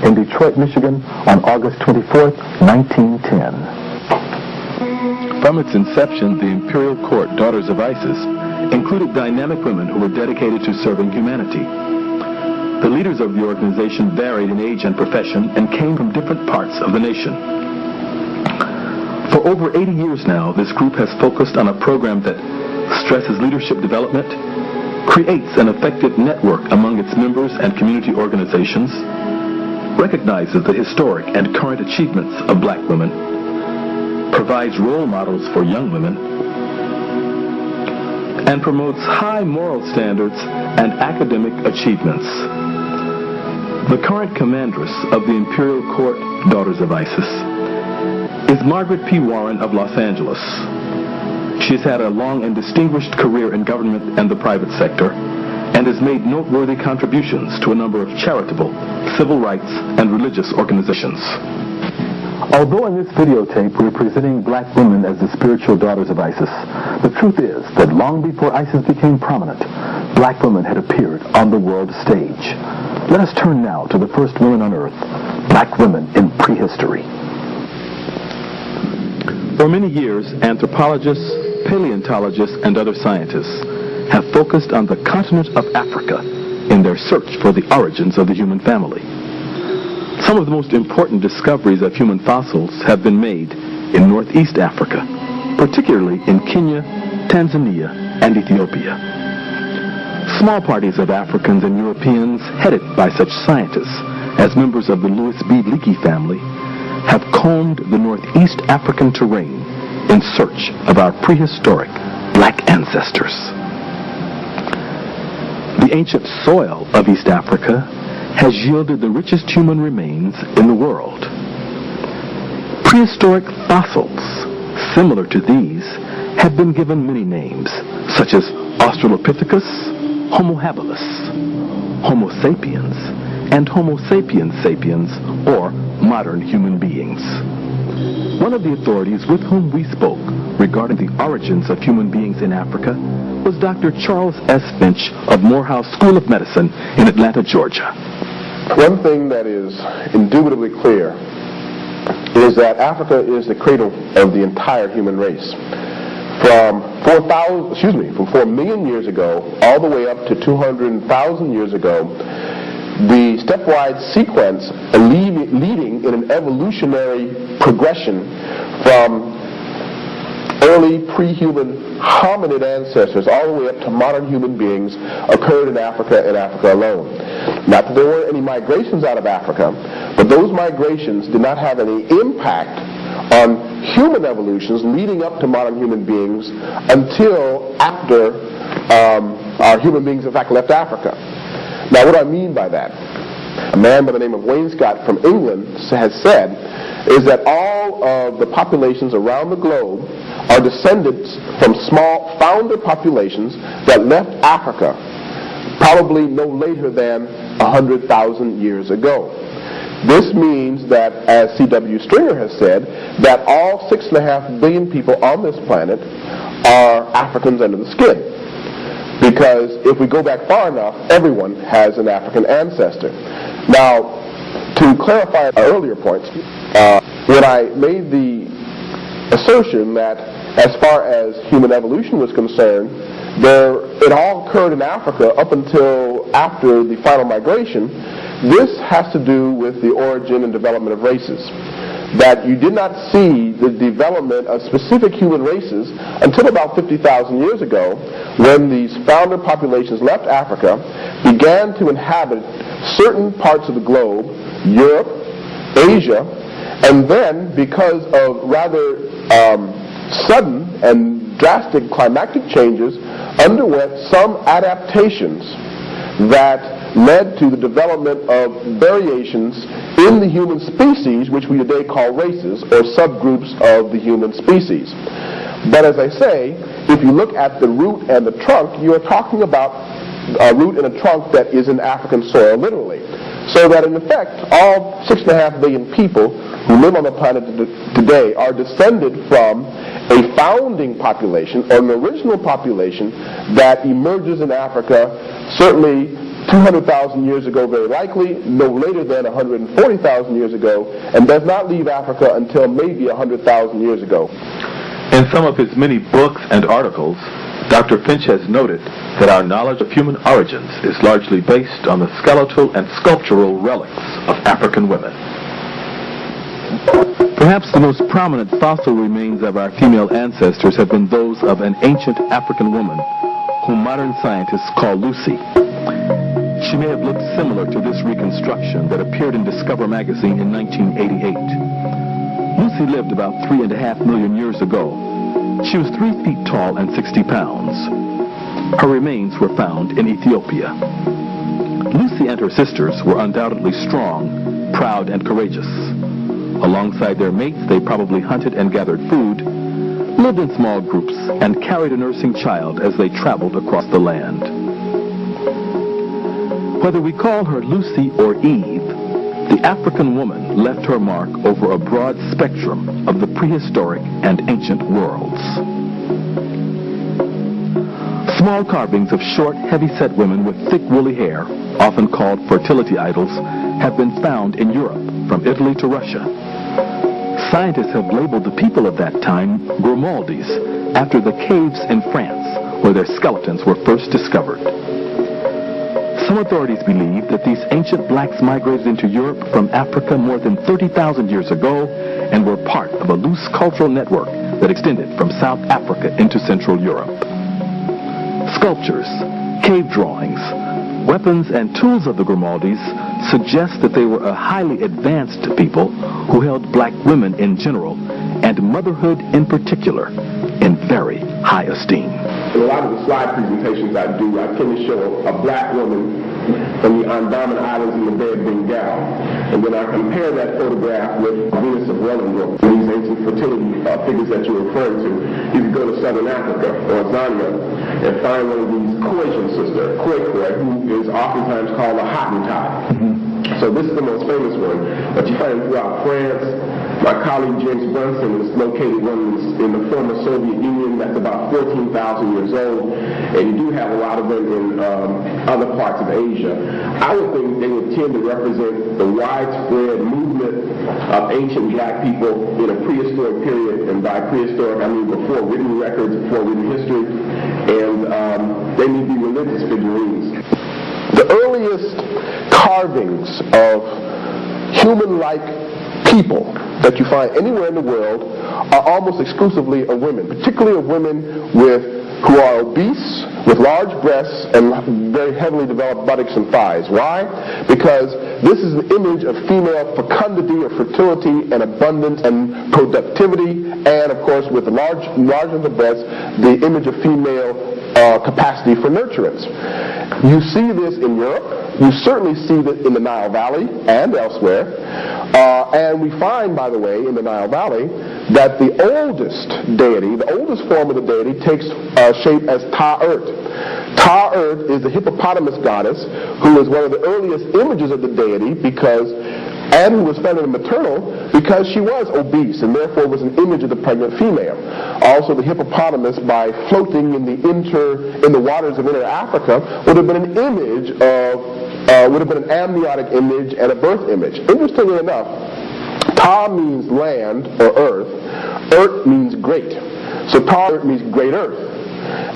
in Detroit, Michigan on August 24, 1910. From its inception, the Imperial Court Daughters of Isis included dynamic women who were dedicated to serving humanity. The leaders of the organization varied in age and profession and came from different parts of the nation. For over 80 years now, this group has focused on a program that stresses leadership development, creates an effective network among its members and community organizations, recognizes the historic and current achievements of black women, provides role models for young women, and promotes high moral standards and academic achievements. The current commandress of the Imperial Court Daughters of Isis is Margaret P. Warren of Los Angeles. She's had a long and distinguished career in government and the private sector and has made noteworthy contributions to a number of charitable, civil rights, and religious organizations. Although in this videotape we're presenting black women as the spiritual daughters of Isis, the truth is that long before Isis became prominent, black women had appeared on the world stage. Let us turn now to the first women on earth, black women in prehistory. For many years, anthropologists, paleontologists, and other scientists have focused on the continent of Africa in their search for the origins of the human family. Some of the most important discoveries of human fossils have been made in Northeast Africa, particularly in Kenya, Tanzania, and Ethiopia. Small parties of Africans and Europeans, headed by such scientists as members of the Louis B. Leakey family, have combed the Northeast African terrain in search of our prehistoric black ancestors. The ancient soil of East Africa has yielded the richest human remains in the world. Prehistoric fossils similar to these have been given many names, such as Australopithecus, Homo habilis, Homo sapiens, and Homo sapiens sapiens, or modern human beings. One of the authorities with whom we spoke regarding the origins of human beings in Africa was Dr. Charles S. Finch of Morehouse School of Medicine in Atlanta, Georgia. One thing that is indubitably clear is that Africa is the cradle of the entire human race. From 4 million years ago, all the way up to 200,000 years ago, the stepwise sequence leading in an evolutionary progression from early pre-human hominid ancestors all the way up to modern human beings occurred in Africa and Africa alone. Not that there weren't any migrations out of Africa, but those migrations did not have any impact on human evolutions leading up to modern human beings until after our human beings in fact left Africa. Now what do I mean by that? A man by the name of Wainscott from England has said is that all of the populations around the globe are descendants from small founder populations that left Africa probably no later than 100,000 years ago. This means that, as C.W. Stringer has said, that all 6.5 billion people on this planet are Africans under the skin. Because if we go back far enough, everyone has an African ancestor. Now, to clarify our earlier points, when I made the assertion that as far as human evolution was concerned, it all occurred in Africa up until after the final migration, this has to do with the origin and development of races. That you did not see the development of specific human races until about 50,000 years ago, when these founder populations left Africa, began to inhabit certain parts of the globe, Europe, Asia, and then because of rather sudden and drastic climatic changes, underwent some adaptations that led to the development of variations in the human species, which we today call races, or subgroups of the human species. But as I say, if you look at the root and the trunk, you are talking about a root and a trunk that is in African soil, literally. So that in effect, all 6.5 billion people who live on the planet today are descended from a founding population, or an original population that emerges in Africa, certainly 200,000 years ago, very likely, no later than 140,000 years ago, and does not leave Africa until maybe 100,000 years ago. In some of his many books and articles, Dr. Finch has noted that our knowledge of human origins is largely based on the skeletal and sculptural relics of African women. Perhaps the most prominent fossil remains of our female ancestors have been those of an ancient African woman whom modern scientists call Lucy. She may have looked similar to this reconstruction that appeared in Discover magazine in 1988. Lucy lived about 3.5 million years ago. She was 3 feet tall and 60 pounds. Her remains were found in Ethiopia. Lucy and her sisters were undoubtedly strong, proud, and courageous. Alongside their mates, they probably hunted and gathered food, lived in small groups, and carried a nursing child as they traveled across the land. Whether we call her Lucy or Eve, the African woman left her mark over a broad spectrum of the prehistoric and ancient worlds. Small carvings of short, heavy-set women with thick, woolly hair, often called fertility idols, have been found in Europe, from Italy to Russia. Scientists have labeled the people of that time Grimoaldis, after the caves in France where their skeletons were first discovered. Some authorities believe that these ancient blacks migrated into Europe from Africa more than 30,000 years ago and were part of a loose cultural network that extended from South Africa into Central Europe. Sculptures, cave drawings, weapons, and tools of the Grimoaldis suggest that they were a highly advanced people who held black women in general and motherhood in particular in very high esteem. In a lot of the slide presentations I do, I tend to show a black woman from the Andaman Islands in the Bay of Bengal. And when I compare that photograph with Venus of Willendorf, these ancient fertility figures that you're referring to, you can go to Southern Africa or Zambia and find one of these Khoisan sisters, Khoikhoi, who is oftentimes called a Hottentot. So this is the most famous one, but you find throughout France. My colleague James Brunson has located one in the former Soviet Union that's about 14,000 years old, and you do have a lot of them in other parts of Asia. I would think they would tend to represent the widespread movement of ancient black people in a prehistoric period, and by prehistoric I mean before written records, before written history, and they need to be religious figurines. The earliest carvings of human-like people that you find anywhere in the world are almost exclusively of women, particularly of women who are obese, with large breasts and very heavily developed buttocks and thighs. Why? Because this is an image of female fecundity or fertility and abundance and productivity, and of course with the larger the breasts, the image of female capacity for nurturance. You see this in Europe. You certainly see this in the Nile Valley and elsewhere. And we find, by the way, in the Nile Valley, that the oldest deity, the oldest form of the deity, takes shape as Ta-Urt. Ta-Urt is the hippopotamus goddess who is one of the earliest images of the deity and who was feminine maternal because she was obese and therefore was an image of the pregnant female. Also, the hippopotamus, by floating in the waters of inner Africa, would have been an image would have been an amniotic image and a birth image. Interestingly enough, Ta means land or earth. Urt means great. So Ta-Urt means great earth.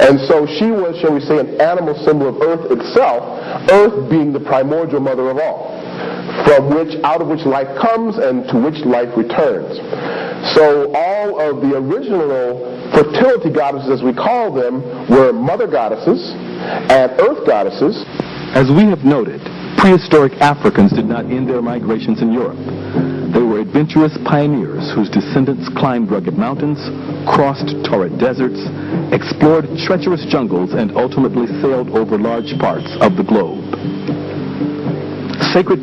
And so she was, shall we say, an animal symbol of earth itself, earth being the primordial mother of all, out of which life comes and to which life returns. So all of the original fertility goddesses, as we call them, were mother goddesses and earth goddesses. As we have noted, prehistoric Africans did not end their migrations in Europe. They were adventurous pioneers whose descendants climbed rugged mountains, crossed torrid deserts, explored treacherous jungles, and ultimately sailed over large parts of the globe. Sacred